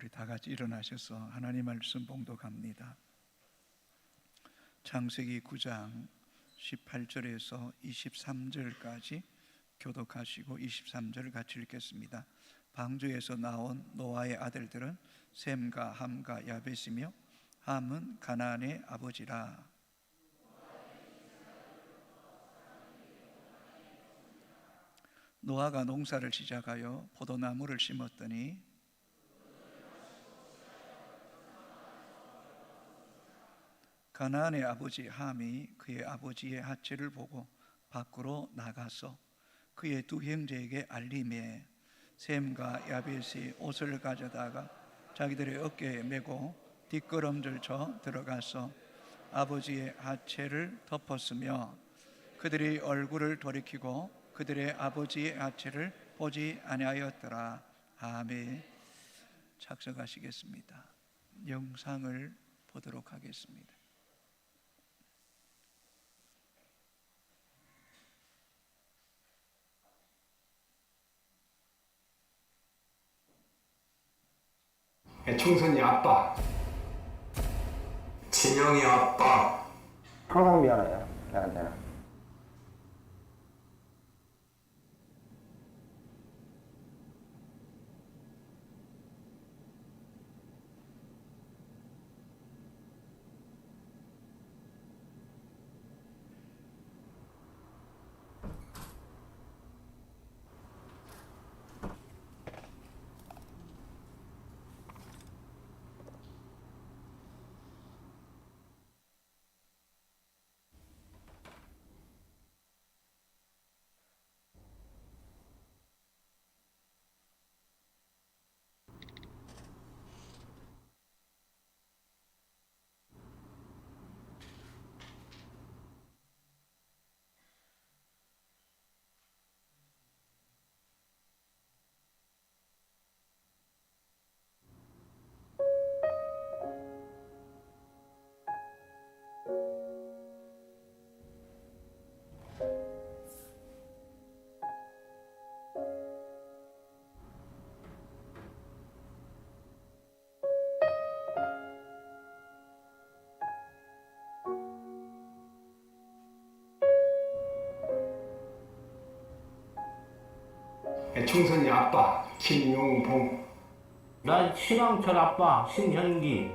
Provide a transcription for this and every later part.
우리 다 같이 일어나셔서 하나님 말씀 봉독합니다. 창세기 9장 18절에서 23절까지 교독하시고 23절 같이 읽겠습니다. 방주에서 나온 노아의 아들들은 셈과 함과 야벳이며 함은 가나안의 아버지라. 노아가 농사를 시작하여 포도나무를 심었더니 가나안의 아버지 함이 그의 아버지의 하체를 보고 밖으로 나가서 그의 두 형제에게 알림해 셈과 야벳이 옷을 가져다가 자기들의 어깨에 메고 뒷걸음질 쳐 들어가서 아버지의 하체를 덮었으며 그들이 얼굴을 돌이키고 그들의 아버지의 하체를 보지 아니하였더라. 아멘. 착석하시겠습니다. 영상을 보도록 하겠습니다. 총선이 아빠, 진영이 아빠. 항상 미안해요, 걔한테는. 총선이 아빠, 김용봉. 난 신왕철 아빠 신현기.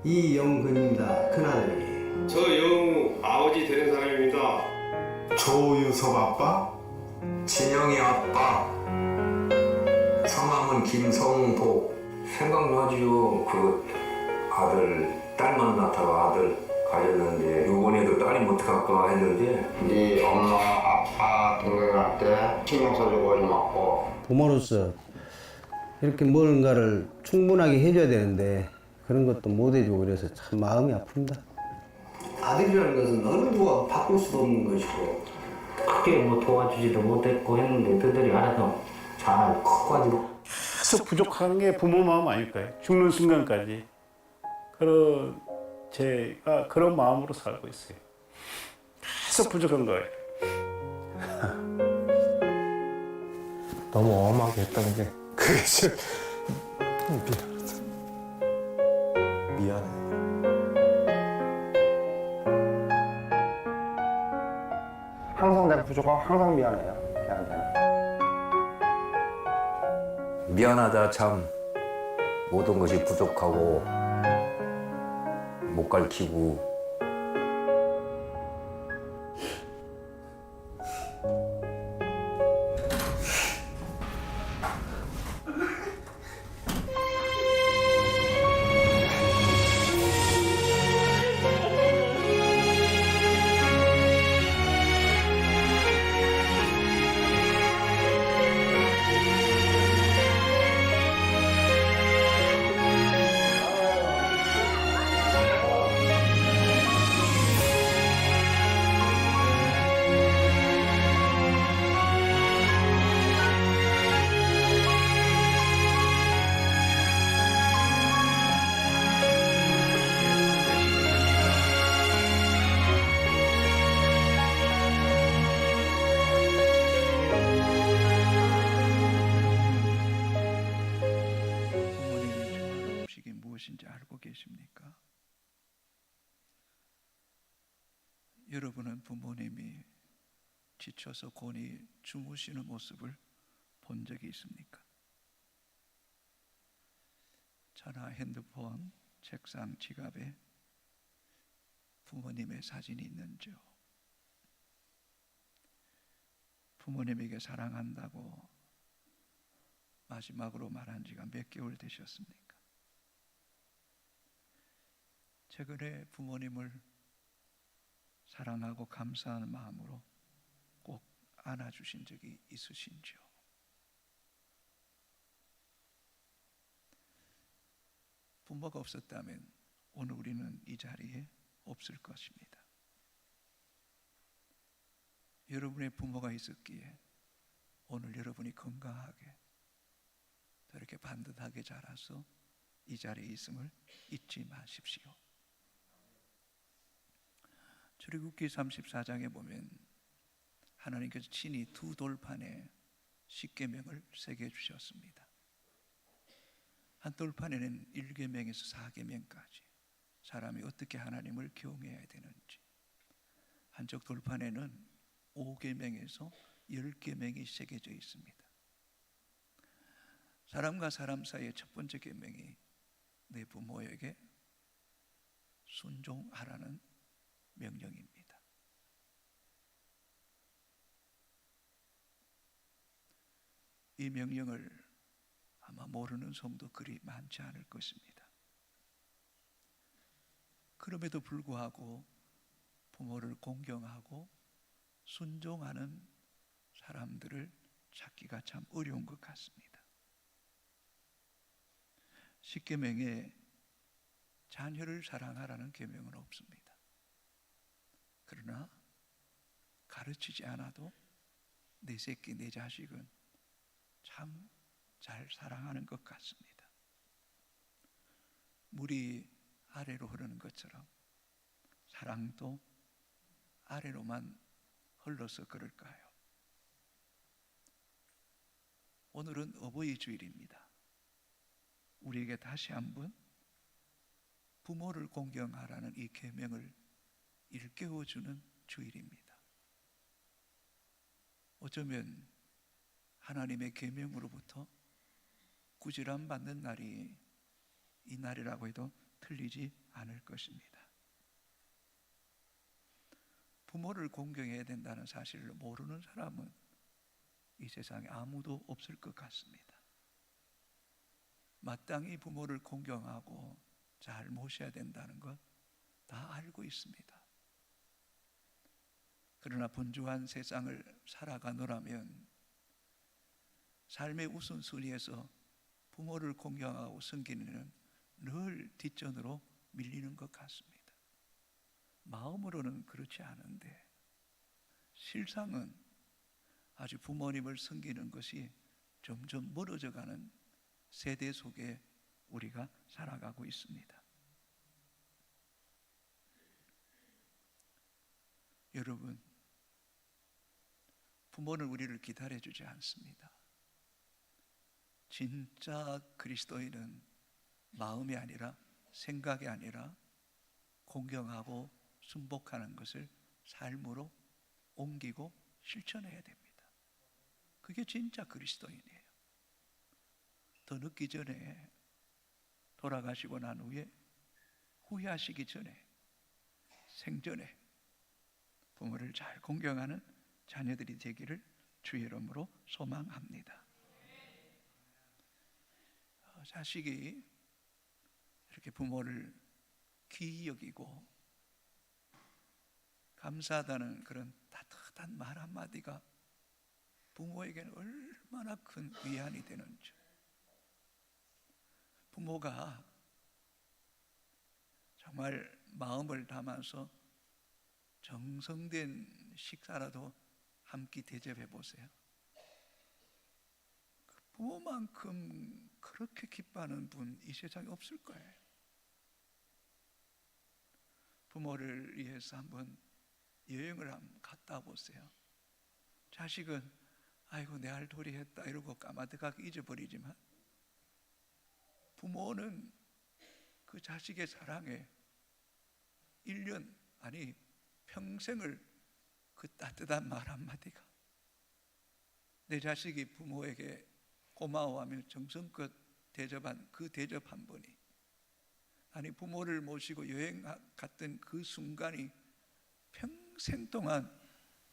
이영근입니다. 큰아들이. 저 영우 아버지 되는 사람입니다. 조유섭 아빠. 진영이 아빠. 성함은 김성복. 생각나지요. 그 아들, 딸만 낳다가 아들 가졌는데 이번에도 딸이 못 갈까 했는데 네 엄마, 아빠, 동생한테 신경 써주고 고맙고. 부모로서 이렇게 뭔가를 충분하게 해줘야 되는데 그런 것도 못 해주고 그래서 참 마음이 아픕니다. 아들이라는 것은 어느 누가 바꿀 수도 없는 것이고 크게 뭐 도와주지도 못했고 했는데 그들이 알아서 잘 커가지고. 계속 부족한 게 부모 마음 아닐까요? 죽는 순간까지 제가 그런 마음으로 살고 있어요. 계속 부족한 거예요. 너무 엄하게 했던 게 그게 좀 미안해. 항상 내가 부족하고 항상 미안해요, 걔한테는. 미안하다 참. 모든 것이 부족하고 못 가르치고 것인지 알고 계십니까? 여러분은 부모님이 지쳐서 곤히 주무시는 모습을 본 적이 있습니까? 전화, 핸드폰, 책상, 지갑에 부모님의 사진이 있는지요? 부모님에게 사랑한다고 마지막으로 말한 지가 몇 개월 되셨습니까? 최근에 부모님을 사랑하고 감사하는 마음으로 꼭 안아주신 적이 있으신지요? 부모가 없었다면 오늘 우리는 이 자리에 없을 것입니다. 여러분의 부모가 있었기에 오늘 여러분이 건강하게 또 이렇게 반듯하게 자라서 이 자리에 있음을 잊지 마십시오. 출애굽기 34장에 보면 하나님께서 친히 두 돌판에 십계명을 새겨 주셨습니다. 한 돌판에는 1계명에서 4계명까지 사람이 어떻게 하나님을 경외해야 되는지, 한쪽 돌판에는 5계명에서 10계명이 새겨져 있습니다. 사람과 사람 사이의 첫 번째 계명이 내 부모에게 순종하라는 명령입니다. 이 명령을 아마 모르는 성도 그리 많지 않을 것입니다. 그럼에도 불구하고 부모를 공경하고 순종하는 사람들을 찾기가 참 어려운 것 같습니다. 십계명에 자녀를 사랑하라는 계명은 없습니다. 그러나 가르치지 않아도 내 새끼, 내 자식은 참 잘 사랑하는 것 같습니다. 물이 아래로 흐르는 것처럼 사랑도 아래로만 흘러서 그럴까요? 오늘은 어버이 주일입니다. 우리에게 다시 한번 부모를 공경하라는 이 계명을 일깨워주는 주일입니다. 어쩌면 하나님의 계명으로부터 구질함 받는 날이 이 날이라고 해도 틀리지 않을 것입니다. 부모를 공경해야 된다는 사실을 모르는 사람은 이 세상에 아무도 없을 것 같습니다. 마땅히 부모를 공경하고 잘 모셔야 된다는 것 다 알고 있습니다. 그러나 분주한 세상을 살아가노라면 삶의 우선순위에서 부모를 공경하고 섬기는 일은 늘 뒷전으로 밀리는 것 같습니다. 마음으로는 그렇지 않은데 실상은 아주 부모님을 섬기는 것이 점점 멀어져가는 세대 속에 우리가 살아가고 있습니다. 여러분, 부모는 우리를 기다려주지 않습니다. 진짜 그리스도인은 마음이 아니라 생각이 아니라 공경하고 순복하는 것을 삶으로 옮기고 실천해야 됩니다. 그게 진짜 그리스도인이에요. 더 늦기 전에, 돌아가시고 난 후에, 후회하시기 전에, 생전에 부모를 잘 공경하는 자녀들이 되기를 주의 이름으로 소망합니다. 자식이 이렇게 부모를 귀히 여기고 감사하다는 그런 따뜻한 말 한마디가 부모에게는 얼마나 큰 위안이 되는지. 부모가 정말 마음을 담아서 정성된 식사라도 한 끼 대접해 보세요. 그 부모만큼 그렇게 기뻐하는 분 이 세상에 없을 거예요. 부모를 위해서 한번 여행을 한번 갔다 보세요. 자식은 아이고 내 알도리 했다 이러고 까마득하게 잊어버리지만 부모는 그 자식의 사랑에 1년 아니 평생을 그 따뜻한 말 한마디가 내 자식이 부모에게 고마워하며 정성껏 대접한 그 대접 한 번이 아니 부모를 모시고 여행 갔던 그 순간이 평생 동안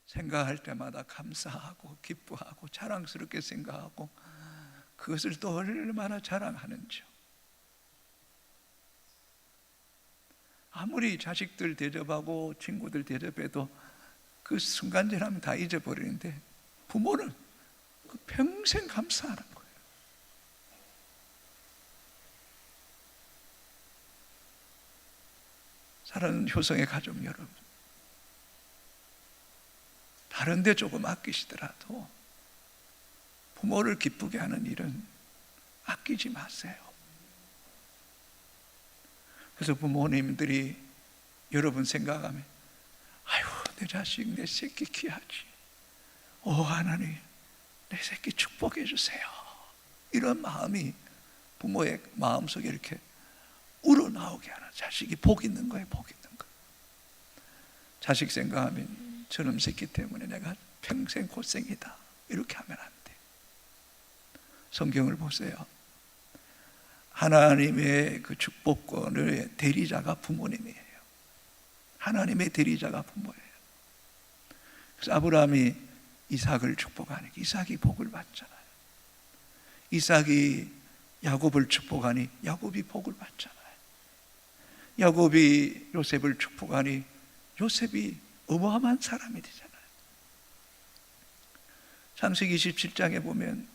생각할 때마다 감사하고 기뻐하고 자랑스럽게 생각하고 그것을 또 얼마나 자랑하는지요. 아무리 자식들 대접하고 친구들 대접해도 그 순간 지나면 다 잊어버리는데 부모는 그 평생 감사하는 거예요. 사랑하는 효성의 가족 여러분, 다른 데 조금 아끼시더라도 부모를 기쁘게 하는 일은 아끼지 마세요. 그래서 부모님들이 여러분 생각하면 아유 내 자식 내 새끼 귀하지, 오 하나님 내 새끼 축복해 주세요, 이런 마음이 부모의 마음속에 이렇게 우러나오게 하는, 자식이 복 있는 거예요. 복 있는 거. 자식 생각하면 저놈 새끼 때문에 내가 평생 고생이다 이렇게 하면 안 돼. 성경을 보세요. 하나님의 그 축복권의 대리자가 부모님이에요. 하나님의 대리자가 부모예요. 그래서 아브라함이 이삭을 축복하니 이삭이 복을 받잖아요. 이삭이 야곱을 축복하니 야곱이 복을 받잖아요. 야곱이 요셉을 축복하니 요셉이 어마어마한 사람이 되잖아요. 창세기 27장에 보면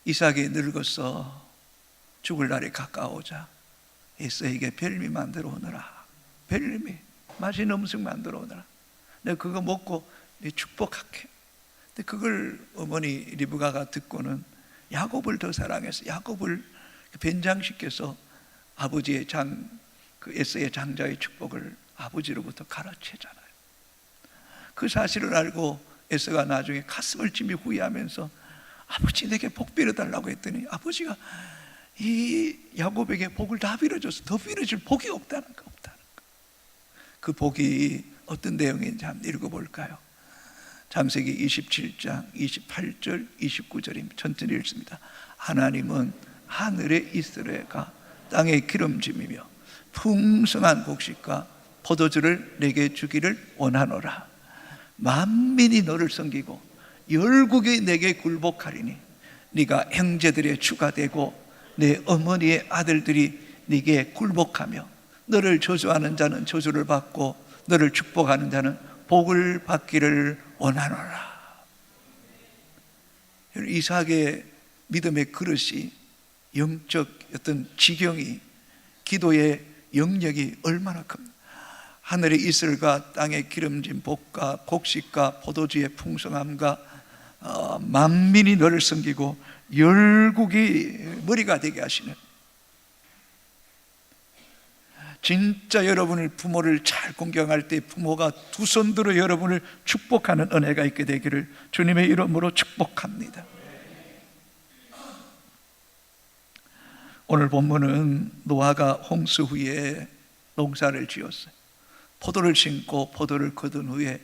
이삭이 늙어서 죽을 날이 가까워오자 에서에게 별미 만들어 오너라. 별미 맛있는 음식 만들어 오너라. 내가 그거 먹고 네 축복할게. 근데 그걸 어머니 리브가가 듣고는 야곱을 더 사랑해서 야곱을 변장시켜서 아버지의 그 에서의 장자의 축복을 아버지로부터 가르치잖아요. 그 사실을 알고 에서가 나중에 가슴을 찜이 후회하면서 아버지 내게 복 빌어달라고 했더니 아버지가 이 야곱에게 복을 다 빌어줘서 더 빌어줄 복이 없다는 거. 그 복이 어떤 내용인지 한번 읽어볼까요? 창세기 27장 28절 29절입니다. 천천히 읽습니다. 하나님은 하늘에 있으래가 땅에 기름짐이며 풍성한 곡식과 포도주를 내게 주기를 원하노라. 만민이 너를 섬기고 열국이 내게 굴복하리니 네가 형제들의 주가 되고 내 어머니의 아들들이 네게 굴복하며 너를 저주하는 자는 저주를 받고 너를 축복하는 자는 복을 받기를 원하노라. 이삭의 믿음의 그릇이, 영적 어떤 지경이, 기도의 영역이 얼마나 큽니까? 하늘의 이슬과 땅의 기름진 복과 곡식과 포도주의 풍성함과 만민이 너를 섬기고 열국이 머리가 되게 하시는, 진짜 여러분을 부모를 잘 공경할 때 부모가 두 손 들어 여러분을 축복하는 은혜가 있게 되기를 주님의 이름으로 축복합니다. 오늘 본문은 노아가 홍수 후에 농사를 지었어요. 포도를 심고 포도를 거둔 후에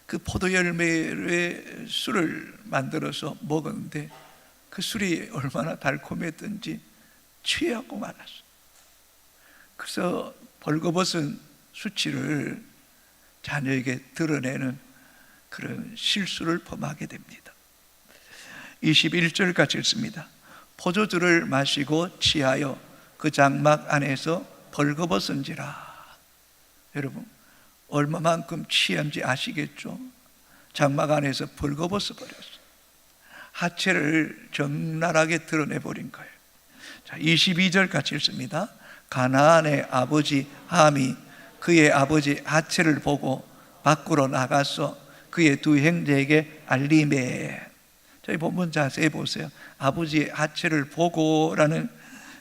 그 포도 열매의 술을 만들어서 먹었는데 그 술이 얼마나 달콤했던지 취하고 말았어요. 그래서 벌거벗은 수치를 자녀에게 드러내는 그런 실수를 범하게 됩니다. 21절 같이 읽습니다. 포도주를 마시고 취하여 그 장막 안에서 벌거벗은지라. 여러분 얼마만큼 취한지 아시겠죠? 장막 안에서 벌거벗어 버렸어요. 하체를 적나라하게 드러내버린 거예요. 자, 22절 같이 읽습니다. 가나안의 아버지 함이 그의 아버지 하체를 보고 밖으로 나가서 그의 두 형제에게 알리매. 저희 본문 자세히 보세요. 아버지의 하체를 보고라는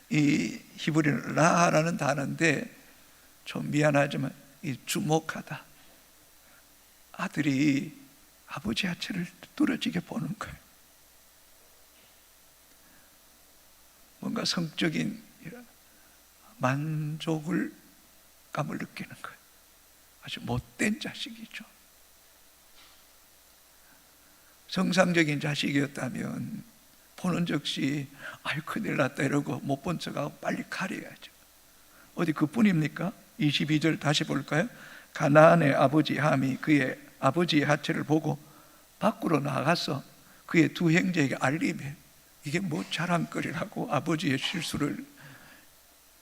이 히브리어 라라는 단어인데 좀 미안하지만 이 주목하다. 아들이 아버지 하체를 뚫어지게 보는 거예요. 뭔가 성적인 만족을 감을 느끼는 거예요. 아주 못된 자식이죠. 정상적인 자식이었다면 보는 즉시 아유 큰일 났다 이러고 못 본 척하고 빨리 가려야죠. 어디 그뿐입니까? 22절 다시 볼까요? 가나안의 아버지 함이 그의 아버지의 하체를 보고 밖으로 나가서 그의 두 형제에게 알리며, 이게 뭐 자랑거리라고 아버지의 실수를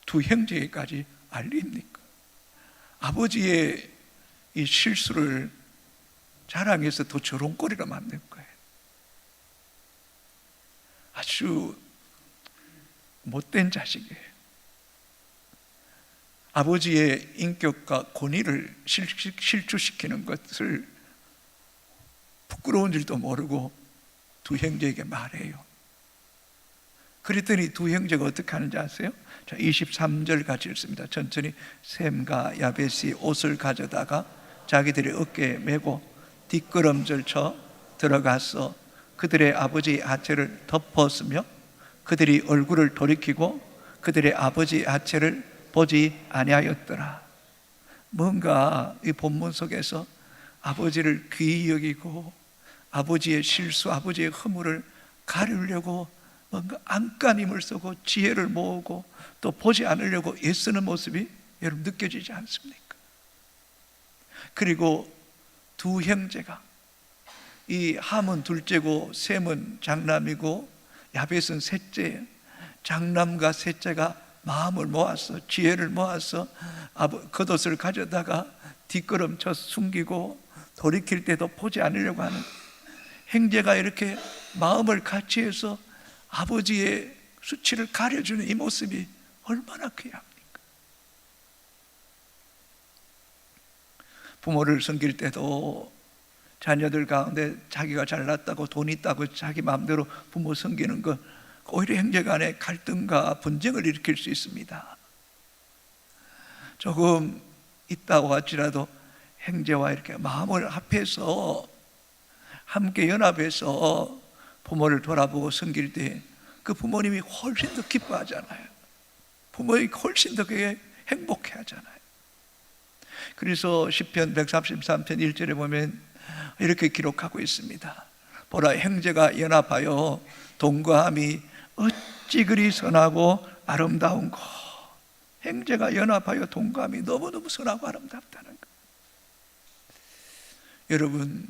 두 형제에게까지 알립니까? 아버지의 이 실수를 자랑해서 더 조롱거리로 만든 거예요. 아주 못된 자식이에요. 아버지의 인격과 권위를 실추시키는 것을 부끄러운 줄도 모르고 두 형제에게 말해요. 그랬더니 두 형제가 어떻게 하는지 아세요? 자, 23절 같이 읽습니다. 천천히. 셈과 야벳이 옷을 가져다가 자기들의 어깨에 메고 뒷걸음질 쳐 들어가서 그들의 아버지의 하체를 덮었으며 그들이 얼굴을 돌이키고 그들의 아버지의 하체를 보지 아니하였더라. 뭔가 이 본문 속에서 아버지를 귀히 여기고 아버지의 실수, 아버지의 허물을 가리려고 뭔가 안간힘을 쓰고 지혜를 모으고 또 보지 않으려고 애쓰는 모습이 여러분 느껴지지 않습니까? 그리고 두 형제가, 이 함은 둘째고 셈은 장남이고 야벳은 셋째, 장남과 셋째가 마음을 모아서 지혜를 모아서 겉옷을 가져다가 뒷걸음쳐 숨기고 돌이킬 때도 보지 않으려고 하는 형제가 이렇게 마음을 같이 해서 아버지의 수치를 가려주는 이 모습이 얼마나 귀합니까? 부모를 섬길 때도 자녀들 가운데 자기가 잘났다고 돈 있다고 자기 마음대로 부모 섬기는 것, 오히려 형제 간의 갈등과 분쟁을 일으킬 수 있습니다. 조금 있다고 할지라도 형제와 이렇게 마음을 합해서 함께 연합해서 부모를 돌아보고 섬길 때 그 부모님이 훨씬 더 기뻐하잖아요. 부모님이 훨씬 더 그게 행복해 하잖아요. 그래서 시편 133편 1절에 보면 이렇게 기록하고 있습니다. 보라, 형제가 연합하여 동거함이 어찌 그리 선하고 아름다운고. 형제가 연합하여 동거함이 너무너무 선하고 아름답다는 것. 여러분,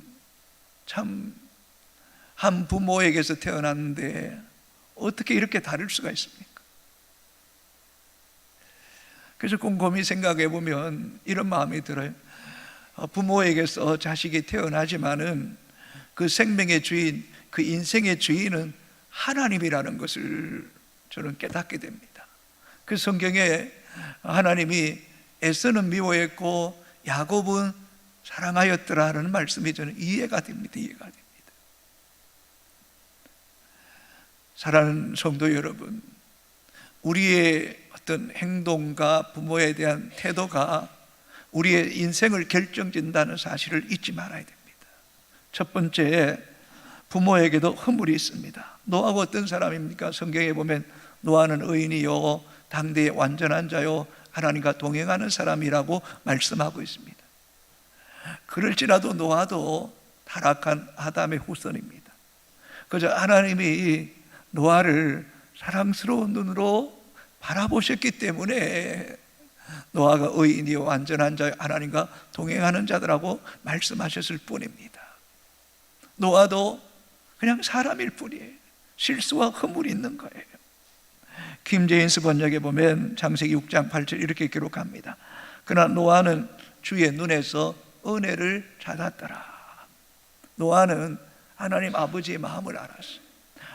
참 한 부모에게서 태어났는데 어떻게 이렇게 다를 수가 있습니까? 그래서 곰곰이 생각해 보면 이런 마음이 들어요. 부모에게서 자식이 태어나지만은 그 생명의 주인, 그 인생의 주인은 하나님이라는 것을 저는 깨닫게 됩니다. 그 성경에 하나님이 에서는 미워했고 야곱은 사랑하였더라는 말씀이 저는 이해가 됩니다. 이해가 됩니다. 사랑하는 성도 여러분, 우리의 어떤 행동과 부모에 대한 태도가 우리의 인생을 결정짓는다는 사실을 잊지 말아야 됩니다. 첫 번째, 부모에게도 허물이 있습니다. 노아가 어떤 사람입니까? 성경에 보면 노아는 의인이요 당대의 완전한 자요 하나님과 동행하는 사람이라고 말씀하고 있습니다. 그럴지라도 노아도 타락한 아담의 후손입니다. 그저 하나님이 노아를 사랑스러운 눈으로 바라보셨기 때문에 노아가 의인이요 완전한 자, 하나님과 동행하는 자들하고 말씀하셨을 뿐입니다. 노아도 그냥 사람일 뿐이에요. 실수와 허물이 있는 거예요. 김제인스 번역에 보면 창세기 6장 8절 이렇게 기록합니다. 그러나 노아는 주의 눈에서 은혜를 찾았더라. 노아는 하나님 아버지의 마음을 알았어요.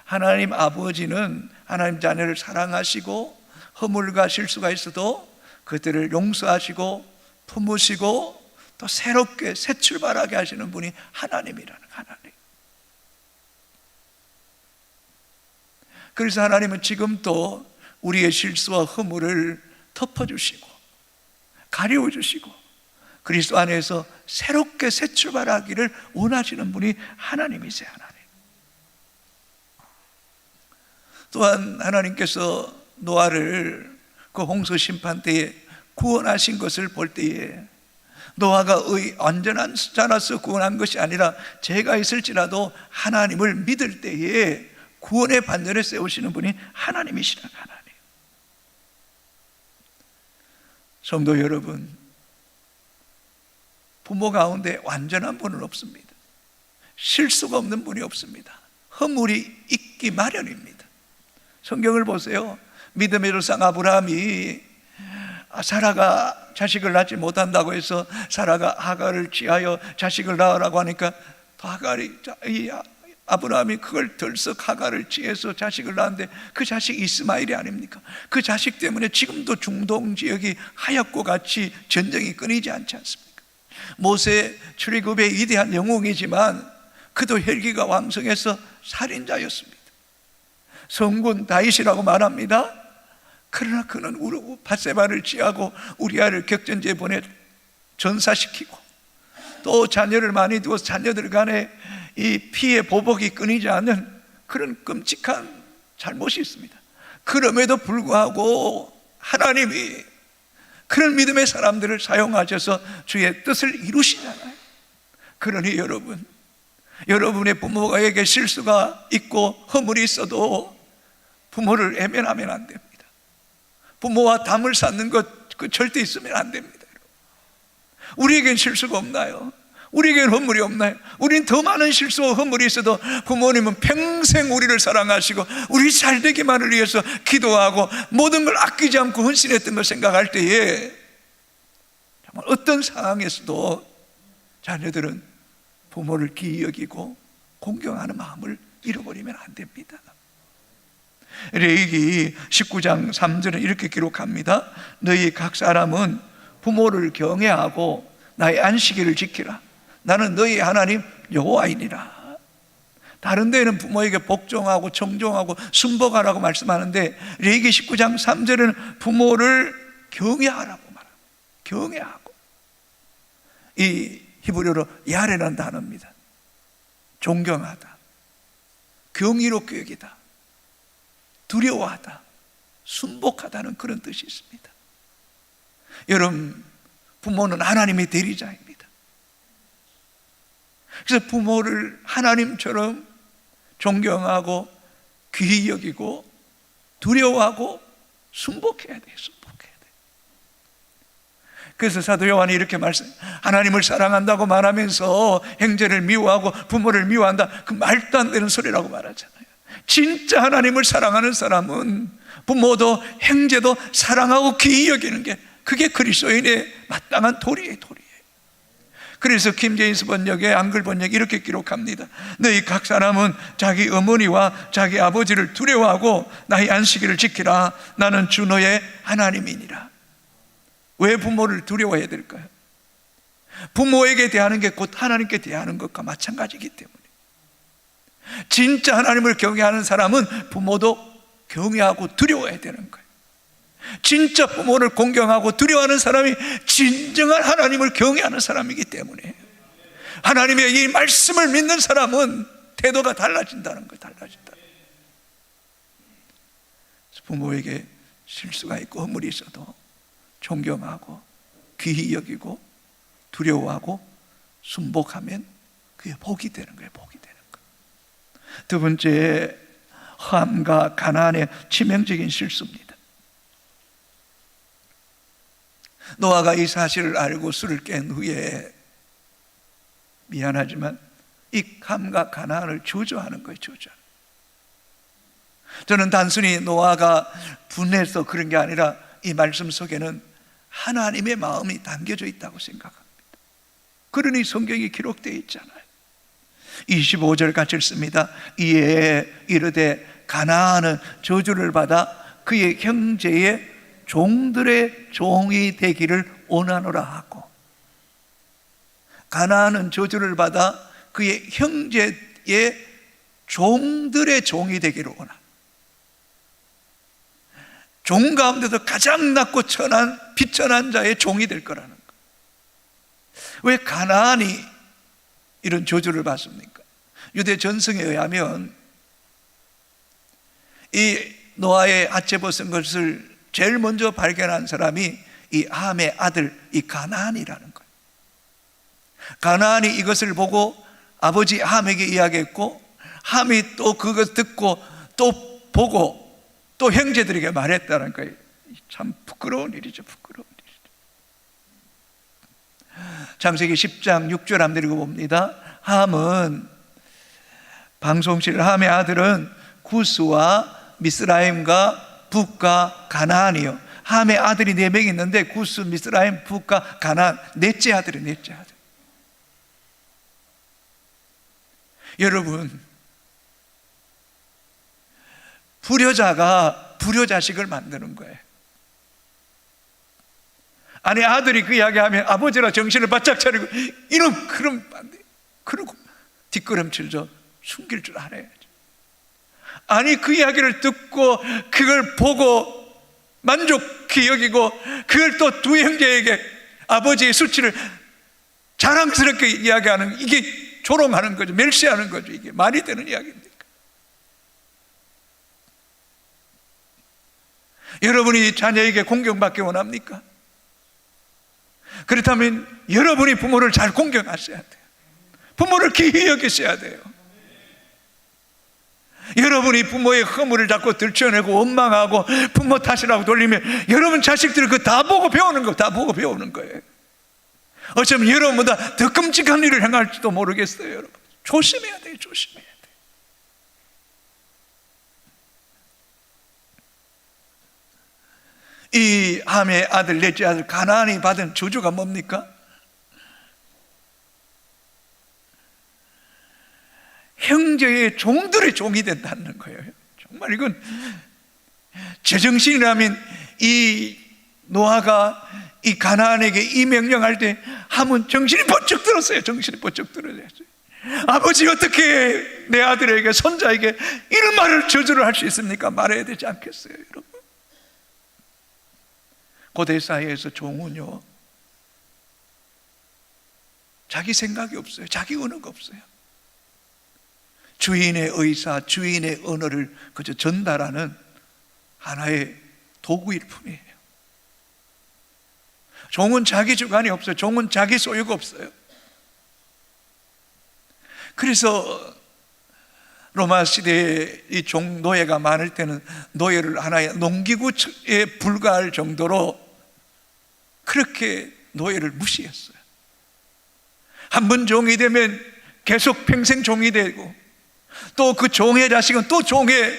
하나님 아버지는 하나님 자녀를 사랑하시고 허물과 실수가 있어도 그들을 용서하시고 품으시고 또 새롭게 새 출발하게 하시는 분이 하나님이라는 하나님. 그래서 하나님은 지금도 우리의 실수와 허물을 덮어주시고 가려주시고 그리스도 안에서 새롭게 새 출발하기를 원하시는 분이 하나님이세요. 하나님. 또한 하나님께서 노아를 그 홍수 심판 때에 구원하신 것을 볼 때에 노아가 완전한 자라서 구원한 것이 아니라 죄가 있을지라도 하나님을 믿을 때에 구원의 반열에 세우시는 분이 하나님이시라. 하나님. 성도 여러분, 부모 가운데 완전한 분은 없습니다. 실수가 없는 분이 없습니다. 허물이 있기 마련입니다. 성경을 보세요. 믿음의 조상 아브라함이 사라가 자식을 낳지 못한다고 해서 사라가 하갈을 취하여 자식을 낳으라고 하니까 아브라함이 그걸 들썩 하갈을 취해서 자식을 낳았는데 그 자식이 이스마엘이 아닙니까? 그 자식 때문에 지금도 중동 지역이 하얗고 같이 전쟁이 끊이지 않지 않습니까? 모세 출애굽의 위대한 영웅이지만 그도 혈기가 왕성해서 살인자였습니다. 성군 다윗이라고 말합니다. 그러나 그는 밧세바를 취하고 우리아를 격전지에 보내 전사시키고 또 자녀를 많이 두어서 자녀들 간에 이 피의 보복이 끊이지 않는 그런 끔찍한 잘못이 있습니다. 그럼에도 불구하고 하나님이 그런 믿음의 사람들을 사용하셔서 주의 뜻을 이루시잖아요. 그러니 여러분의 부모에게 실수가 있고 허물이 있어도 부모를 애면하면 안 됩니다. 부모와 담을 쌓는 것 절대 있으면 안 됩니다. 우리에겐 실수가 없나요? 우리에겐 허물이 없나요? 우린 더 많은 실수와 허물이 있어도 부모님은 평생 우리를 사랑하시고 우리 잘 되기만을 위해서 기도하고 모든 걸 아끼지 않고 헌신했던 걸 생각할 때에 정말 어떤 상황에서도 자녀들은 부모를 귀히 여기고 공경하는 마음을 잃어버리면 안 됩니다. 레위기 19장 3절은 이렇게 기록합니다. 너희 각 사람은 부모를 경외하고 나의 안식일을 지키라. 나는 너희 하나님 여호와이니라. 다른 데는 부모에게 복종하고 청종하고 순복하라고 말씀하는데 레위기 19장 3절은 부모를 경외하라고 말합니다. 경외하고. 이 히브리어로 야레라는 단어입니다. 존경하다, 경이롭게 여기다, 두려워하다, 순복하다는 그런 뜻이 있습니다. 여러분, 부모는 하나님의 대리자입니다. 그래서 부모를 하나님처럼 존경하고 귀히 여기고 두려워하고 순복해야 돼요. 순복해야 돼요. 그래서 사도 요한이 이렇게 하나님을 사랑한다고 말하면서 형제를 미워하고 부모를 미워한다, 그 말도 안 되는 소리라고 말하잖아요. 진짜 하나님을 사랑하는 사람은 부모도 형제도 사랑하고 귀히 여기는 게 그게 그리스도인의 마땅한 도리예요. 그래서 김제인스 번역의 한글 번역이 이렇게 기록합니다. 너희 각 사람은 자기 어머니와 자기 아버지를 두려워하고 나의 안식일을 지키라. 나는 주 너의 하나님이니라. 왜 부모를 두려워해야 될까요? 부모에게 대하는 게 곧 하나님께 대하는 것과 마찬가지이기 때문에. 진짜 하나님을 경외하는 사람은 부모도 경외하고 두려워해야 되는 거예요. 진짜 부모를 공경하고 두려워하는 사람이 진정한 하나님을 경외하는 사람이기 때문에 하나님의 이 말씀을 믿는 사람은 태도가 달라진다는 거예요. 달라진다. 부모에게 실수가 있고 허물이 있어도 존경하고 귀히 여기고 두려워하고 순복하면 그게 복이 되는 거예요. 복이 되는 거예요. 두 번째, 함과 가나안의 치명적인 실수입니다. 노아가 이 사실을 알고 술을 깬 후에 미안하지만 이 함과 가나안을 저주하는 거예요. 저주하는. 저는 단순히 노아가 분해서 그런 게 아니라 이 말씀 속에는 하나님의 마음이 담겨져 있다고 생각합니다. 그러니 성경이 기록되어 있잖아요. 25절 같이 읽습니다. 이에 이르되 가나안은 저주를 받아 그의 형제의 종들의 종이 되기를 원하노라 하고, 가나안은 저주를 받아 그의 형제의 종들의 종이 되기를 원한다. 종 가운데서 가장 낮고 천한 비천한 자의 종이 될 거라는 거. 왜 가나안이 이런 저주를 받습니까? 유대 전승에 의하면 이 노아의 아체 벗은 것을 제일 먼저 발견한 사람이 이 함의 아들 이 가나안이라는 거예요. 가나안이 이것을 보고 아버지 함에게 이야기했고, 함이 또 그것 듣고 또 보고 또 형제들에게 말했다는 거예요. 참 부끄러운 일이죠. 부끄러운 일이죠. 창세기 10장 6절 한번 읽어봅니다. 함은, 방송실 함의 아들은 구스와 미스라임과 북과 가나안이요. 함의 아들이 4명 있는데 구스, 미스라임, 북과 가나안, 넷째 아들이 넷째 아들. 여러분, 불효자가 불효자식을 만드는 거예요. 아니, 아들이 그 이야기하면 아버지라 정신을 바짝 차리고 이런, 그럼 안 돼. 그러고 뒷걸음질죠. 숨길 줄 알아야죠. 아니, 그 이야기를 듣고 그걸 보고 만족히 여기고 그걸 또 두 형제에게 아버지의 수치를 자랑스럽게 이야기하는, 이게 조롱하는 거죠. 멸시하는 거죠. 이게 말이 되는 이야기입니까? 여러분이 자녀에게 공경받기 원합니까? 그렇다면 여러분이 부모를 잘 공경하셔야 돼요. 부모를 귀히 여기셔야 돼요. 여러분이 부모의 허물을 자꾸 들춰내고 원망하고 부모 탓이라고 돌리면 여러분 자식들이 그거 다 보고 배우는 거, 다 보고 배우는 거예요. 어쩌면 여러분보다 더 끔찍한 일을 행할지도 모르겠어요. 여러분, 조심해야 돼요. 조심해야 돼요. 이 함의 아들, 넷째 아들 가나안이 받은 저주가 뭡니까? 형제의 종들의 종이 된다는 거예요. 정말 이건 제정신이라면 이 노아가 이 가나안에게 이 명령할 때 함은 정신이 번쩍 들었어요. 정신이 번쩍 들었어요. 아버지, 어떻게 내 아들에게, 손자에게 이런 말을 저주를 할 수 있습니까? 말해야 되지 않겠어요, 여러분? 고대 사회에서 종은요, 자기 생각이 없어요. 자기 언어가 없어요. 주인의 의사, 주인의 언어를 그저 전달하는 하나의 도구일 뿐이에요. 종은 자기 주관이 없어요. 종은 자기 소유가 없어요. 그래서 로마 시대에 이 종 노예가 많을 때는 노예를 하나의 농기구에 불과할 정도로 그렇게 노예를 무시했어요. 한 번 종이 되면 계속 평생 종이 되고, 또 그 종의 자식은 또 종의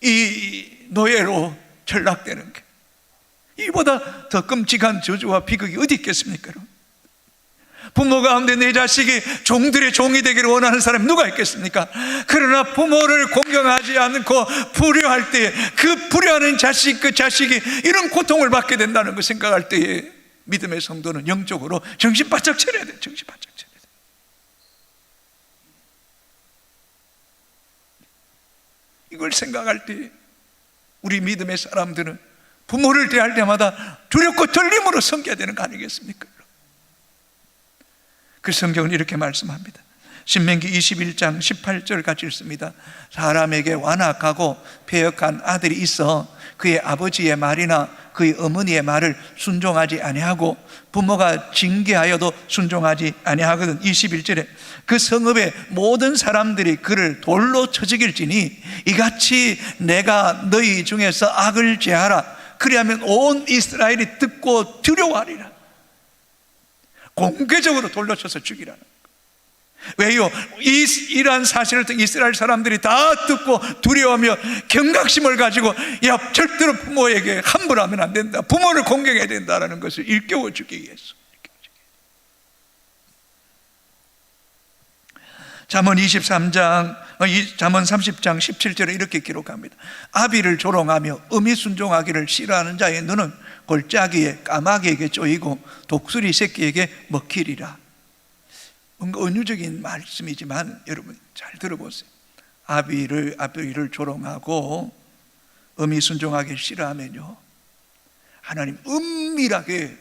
이 노예로 전락되는 게, 이보다 더 끔찍한 저주와 비극이 어디 있겠습니까? 여러분? 부모 가운데 내 자식이 종들의 종이 되기를 원하는 사람이 누가 있겠습니까? 그러나 부모를 공경하지 않고 불효할 때 그 불효하는 자식, 그 자식이 이런 고통을 받게 된다는 걸 생각할 때에 믿음의 성도는 영적으로 정신 바짝 차려야 돼요. 정신 바짝 차려야 돼요. 이걸 생각할 때 우리 믿음의 사람들은 부모를 대할 때마다 두렵고 떨림으로 섬겨야 되는 거 아니겠습니까? 그 성경은 이렇게 말씀합니다. 신명기 21장 18절 같이 읽습니다. 사람에게 완악하고 패역한 아들이 있어 그의 아버지의 말이나 그의 어머니의 말을 순종하지 아니하고 부모가 징계하여도 순종하지 아니하거든. 21절에 그 성읍의 모든 사람들이 그를 돌로 쳐 죽일지니 이같이 내가 너희 중에서 악을 제하라. 그리하면 온 이스라엘이 듣고 두려워하리라. 공개적으로 돌로 쳐서 죽이라는 거예요. 왜요? 이러한 사실을 듣고 이스라엘 사람들이 다 듣고 두려워하며 경각심을 가지고, 야, 절대로 부모에게 함부로 하면 안 된다, 부모를 공경해야 된다라는 것을 일깨워 주기 위해서. 잠언 23장, 잠언 30장 17절에 이렇게 기록합니다. 아비를 조롱하며 음이 순종하기를 싫어하는 자의 눈은 골짜기에 까마귀에게 쪼이고 독수리 새끼에게 먹히리라. 뭔가 은유적인 말씀이지만 여러분 잘 들어보세요. 아비를 조롱하고 음이 순종하기 싫어하면요, 하나님 은밀하게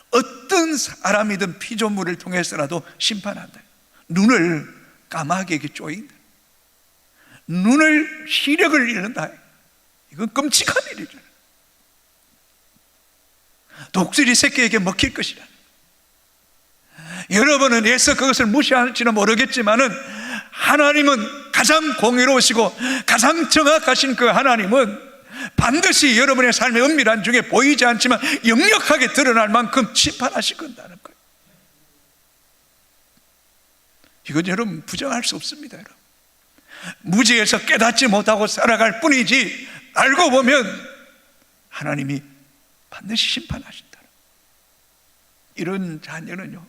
어떤 사람이든 피조물을 통해서라도 심판한다. 눈을 까마귀에게 쪼인다. 눈을 시력을 잃는다. 이건 끔찍한 일이잖아요. 독수리 새끼에게 먹힐 것이라. 여러분은 애써 그것을 무시할지는 모르겠지만은 하나님은 가장 공의로우시고 가장 정확하신 그 하나님은 반드시 여러분의 삶의 은밀한 중에 보이지 않지만 역력하게 드러날 만큼 심판하실 건다는 거예요. 이건 여러분 부정할 수 없습니다. 여러분, 무지에서 깨닫지 못하고 살아갈 뿐이지 알고 보면 하나님이 반드시 심판하신다. 이런 자녀는요,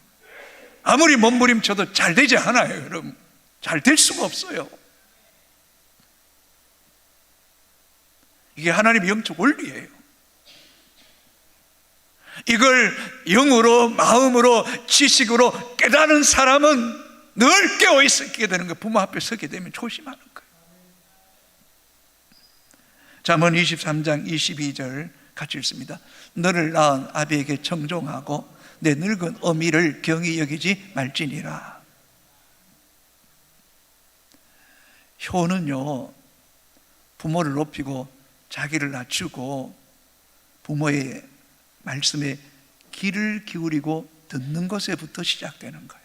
아무리 몸부림쳐도 잘 되지 않아요. 여러분, 잘 될 수가 없어요. 이게 하나님의 영적 원리예요. 이걸 영으로, 마음으로, 지식으로 깨닫는 사람은 늘 깨어 있게 되는 거예요. 부모 앞에 서게 되면 조심하는 거예요. 잠언 23장 22절 같이 읽습니다. 너를 낳은 아비에게 청종하고 내 늙은 어미를 경히 여기지 말지니라. 효는요, 부모를 높이고 자기를 낮추고 부모의 말씀에 귀를 기울이고 듣는 것에부터 시작되는 거예요.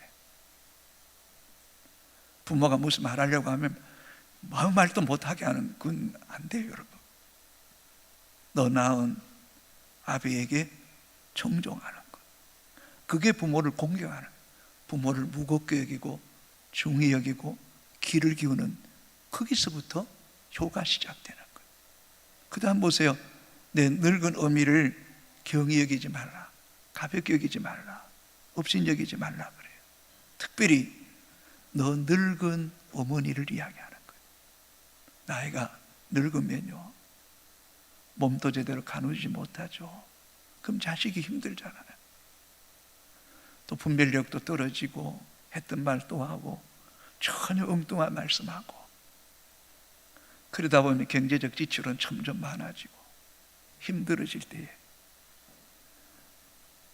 부모가 무슨 말하려고 하면 아무 말도 못하게 하는 건 안 돼요. 여러분, 너 낳은 아비에게 청종하는 것, 그게 부모를 공경하는, 부모를 무겁게 여기고 중히 여기고 귀를 기우는, 거기서부터 효가 시작되는 거예요. 그 다음 보세요. 내 늙은 어미를 경히 여기지 말라, 가볍게 여기지 말라, 업신 여기지 말라 그래요. 특별히 너 늙은 어머니를 이야기하는 거예요. 나이가 늙으면요, 몸도 제대로 가누지 못하죠. 그럼 자식이 힘들잖아요. 또 분별력도 떨어지고 했던 말 또 하고 전혀 엉뚱한 말씀하고, 그러다 보면 경제적 지출은 점점 많아지고 힘들어질 때에,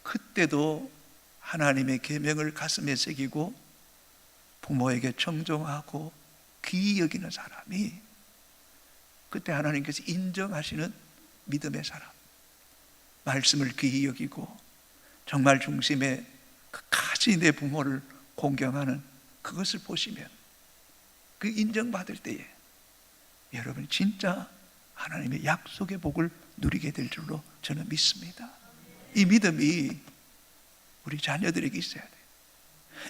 그때도 하나님의 계명을 가슴에 새기고 부모에게 청종하고 귀히 여기는 사람이, 그때 하나님께서 인정하시는 믿음의 사람, 말씀을 귀히 여기고 정말 중심에 끝까지 내 부모를 공경하는 그것을 보시면, 그 인정받을 때에 여러분 진짜 하나님의 약속의 복을 누리게 될 줄로 저는 믿습니다. 이 믿음이 우리 자녀들에게 있어야 돼요.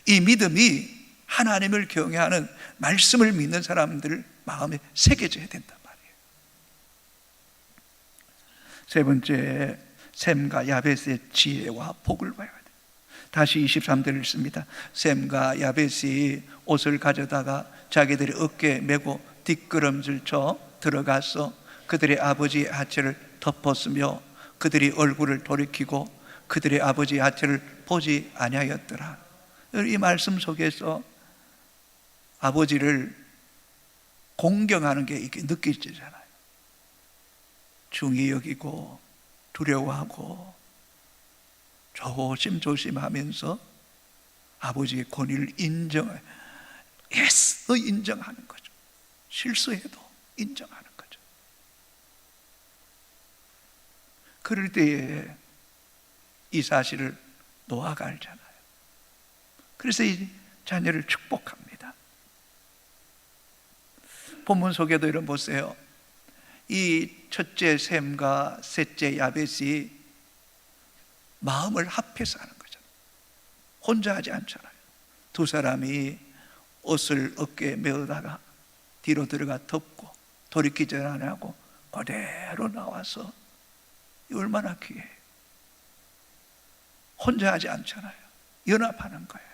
이 믿음이 하나님을 경외하는, 말씀을 믿는 사람들 마음에 새겨져야 된단 말이에요. 세 번째, 셈과 야벳의 지혜와 복을 봐야 돼요. 다시 23절을 읽습니다. 셈과 야벳이 옷을 가져다가 자기들의 어깨에 메고 뒷걸음질 쳐 들어가서 그들의 아버지의 하체를 덮었으며 그들이 얼굴을 돌이키고 그들의 아버지의 하체를 보지 아니하였더라. 이 말씀 속에서 아버지를 공경하는 게 이렇게 느껴지잖아요. 중히 여기고 두려워하고 조심조심하면서 아버지의 권위를 애써 인정하는 거죠. 실수해도 인정하는 거죠. 그럴 때에 이 사실을 노아가 알잖아요. 그래서 이 자녀를 축복합니다. 본문 속에도 이런 보세요. 이 첫째 셈과 셋째 야벳이 마음을 합해서 하는 거잖아요. 혼자 하지 않잖아요. 두 사람이 옷을 어깨에 메어다가 뒤로 들어가 덮고 돌이키지 않고 그대로 나와서, 이 얼마나 귀해요. 혼자 하지 않잖아요. 연합하는 거예요.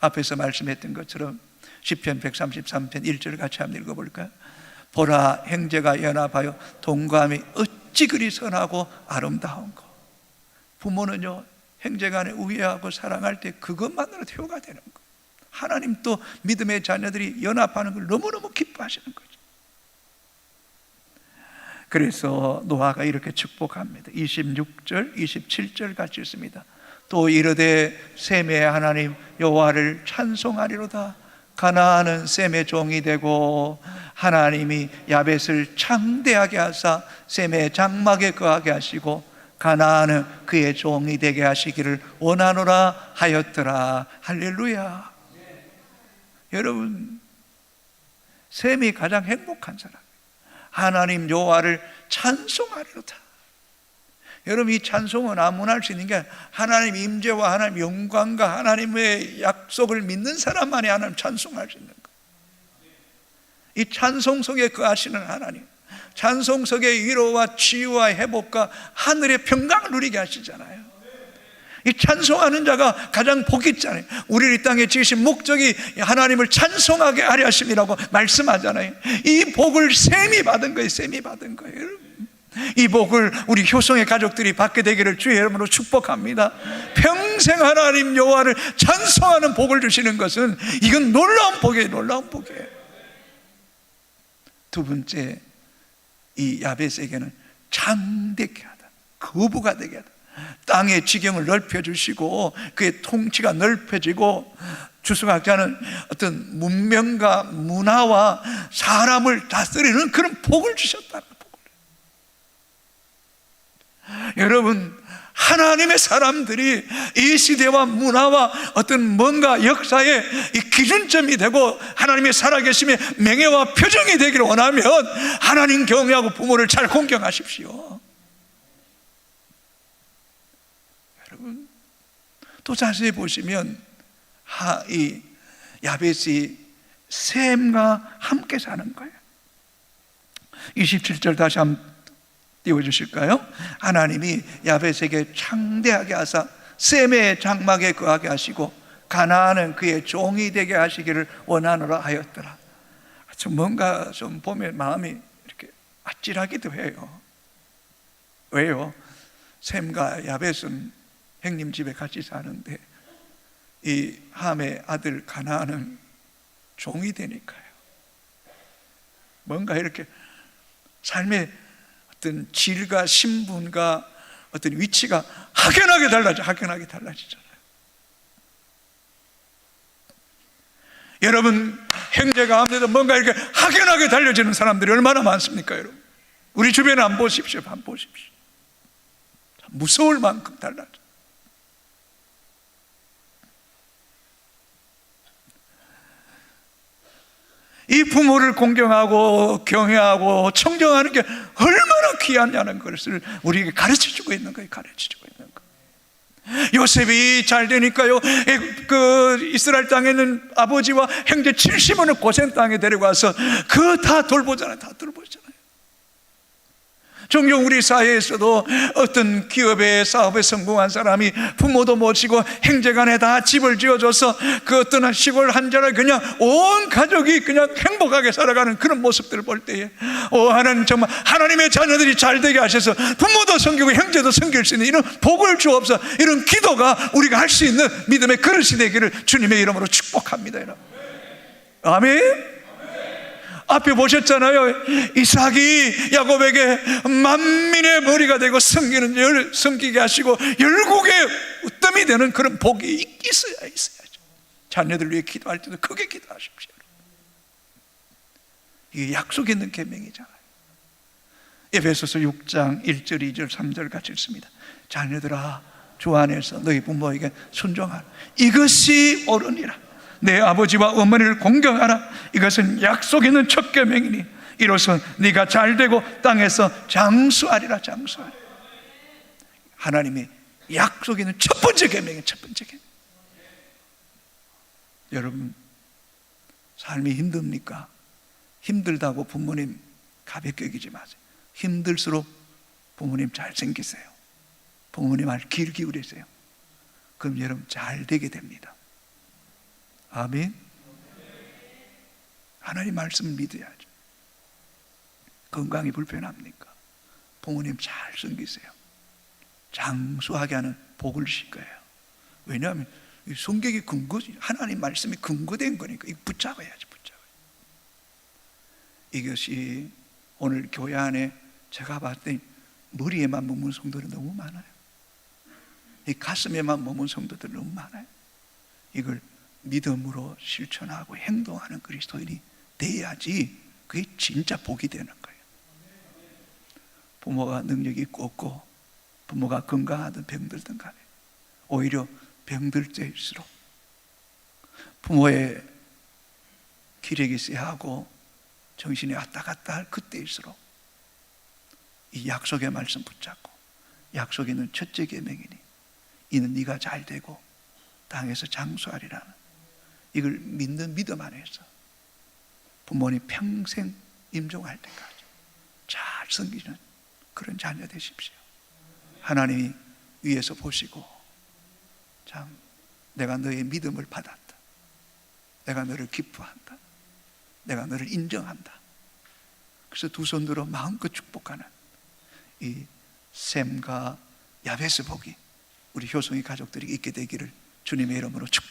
앞에서 말씀했던 것처럼 시편 133편 1절 같이 한번 읽어볼까요? 보라, 형제가 연합하여 동감이 어찌 그리 선하고 아름다운 거. 부모는요, 형제간에 우애하고 사랑할 때 그것만으로도 효가 되는 거예요. 하나님 또 믿음의 자녀들이 연합하는 걸 너무너무 기뻐하시는 거죠. 그래서 노아가 이렇게 축복합니다. 26절, 27절 같이 읽습니다. 또 이르되 셈의 하나님 여호와를 찬송하리로다. 가나안은 셈의 종이 되고 하나님이 야벳을 창대하게 하사 셈의 장막에 거하게 하시고 가나안은 그의 종이 되게 하시기를 원하노라 하였더라. 할렐루야. 여러분, 셈이 가장 행복한 사람, 하나님 여호와를 찬송하리로다. 여러분, 이 찬송은 아무나 할 수 있는 게 하나님 임재와 하나님 영광과 하나님의 약속을 믿는 사람만이 하나님 찬송할 수 있는 거예요. 이 찬송 속에 거하시는 하나님, 찬송 속에 위로와 치유와 회복과 하늘의 평강을 누리게 하시잖아요. 이 찬송하는 자가 가장 복 있잖아요. 우리를 이 땅에 지으신 목적이 하나님을 찬송하게 하려 하심이라고 말씀하잖아요. 이 복을 셈이 받은 거예요. 셈이 받은 거예요. 이 복을 우리 효성의 가족들이 받게 되기를 주의 이름으로 축복합니다. 평생 하나님 여호와를 찬송하는 복을 주시는 것은 이건 놀라운 복이에요. 놀라운 복이에요. 두 번째, 이 야벳에게는 장대케 하다, 거부가 되게 하다. 땅의 지경을 넓혀주시고 그의 통치가 넓혀지고 주석학자는 어떤 문명과 문화와 사람을 다스리는 그런 복을 주셨다는 복을. 여러분, 하나님의 사람들이 이 시대와 문화와 어떤 뭔가 역사의 이 기준점이 되고 하나님의 살아계심의 명예와 표정이 되기를 원하면 하나님 경외하고 부모를 잘 공경하십시오. 여러분, 또 자세히 보시면 이 야벳이 셈과 함께 사는 거예요. 27절 다시 한번 띄워주실까요? 하나님이 야벳에게 창대하게 하사 셈의 장막에 거하게 하시고 가나안은 그의 종이 되게 하시기를 원하노라 하였더라. 좀 뭔가 좀 보면 마음이 이렇게 아찔하기도 해요. 왜요? 셈과 야벳은 형님 집에 같이 사는데 이 함의 아들 가나안은 종이 되니까요. 뭔가 이렇게 삶의 어떤 질과 신분과 어떤 위치가 확연하게 확연하게 달라지잖아요. 여러분, 형제 가운데도 뭔가 이렇게 확연하게 달라지는 사람들이 얼마나 많습니까, 여러분? 우리 주변에 안 보십시오. 무서울 만큼 달라져. 이 부모를 공경하고 경외하고 청정하는 게 얼마나 귀하냐는 것을 우리에게 가르쳐주고 있는 거예요. 가르쳐주고 있는 거예요. 요셉이 잘 되니까요, 그 이스라엘 땅에 있는 아버지와 형제 70원을 고센 땅에 데려가서 그 다 돌보잖아요. 다 돌보잖아요. 종종 우리 사회에서도 어떤 기업에 사업에 성공한 사람이 부모도 모시고 형제간에 다 집을 지어줘서 그 어떤 시골 한 자를 그냥 온 가족이 그냥 행복하게 살아가는 그런 모습들을 볼 때에 하나님, 정말 하나님의 자녀들이 잘 되게 하셔서 부모도 섬기고 형제도 섬길 수 있는 이런 복을 주옵소서. 이런 기도가 우리가 할 수 있는 믿음의 그릇이 되기를 주님의 이름으로 축복합니다. 여러분. 아멘. 앞에 보셨잖아요. 이삭이 야곱에게 만민의 머리가 되고 섬기게 하시고 열국의 으뜸이 되는 그런 복이 있어야죠. 자녀들 위해 기도할 때도 크게 기도하십시오. 이게 약속 있는 계명이잖아요. 에베소서 6장 1절 2절 3절 같이 읽습니다. 자녀들아, 주 안에서 너희 부모에게 순종하라. 이것이 옳으니라. 내 아버지와 어머니를 공경하라. 이것은 약속 있는 첫 계명이니 이로써 네가 잘되고 땅에서 장수하리라. 장수하리라. 하나님의 약속 있는 첫 번째 계명이에요. 첫 번째 계명. 여러분, 삶이 힘듭니까? 힘들다고 부모님 가볍게 여기지 마세요. 힘들수록 부모님 잘 생기세요. 부모님 말 귀 기울이세요. 그럼 여러분 잘 되게 됩니다. 아멘. 하나님 말씀을 믿어야죠. 건강이 불편합니까? 부모님 잘 섬기세요. 장수하게 하는 복을 주실 거예요. 왜냐하면 성경이 근거지, 하나님 말씀이 근거된 거니까 이거 붙잡아야지. 이것이 오늘 교회 안에 제가 봤을 때 머리에만 머문 성도들이 너무 많아요. 이 가슴에만 머문 성도들이 너무 많아요. 이걸 믿음으로 실천하고 행동하는 그리스도인이 돼야지 그게 진짜 복이 되는 거예요. 부모가 능력이 있고 없고 부모가 건강하든 병들든 간에 오히려 병들 때일수록 부모의 기력이 쇠하고 정신이 왔다 갔다 할 그때일수록 이 약속의 말씀 붙잡고, 약속에 있는 첫째 계명이니 이는 네가 잘 되고 땅에서 장수하리라는 이걸 믿는 믿음 안에서 부모님 평생 임종할 때까지 잘 섬기는 그런 자녀 되십시오. 하나님이 위에서 보시고 참 내가 너의 믿음을 받았다, 내가 너를 기뻐한다, 내가 너를 인정한다. 그래서 두 손 들어 마음껏 축복하는 이 샘과 야베스 복이 우리 효성이 가족들이 있게 되기를 주님의 이름으로 축복합니다.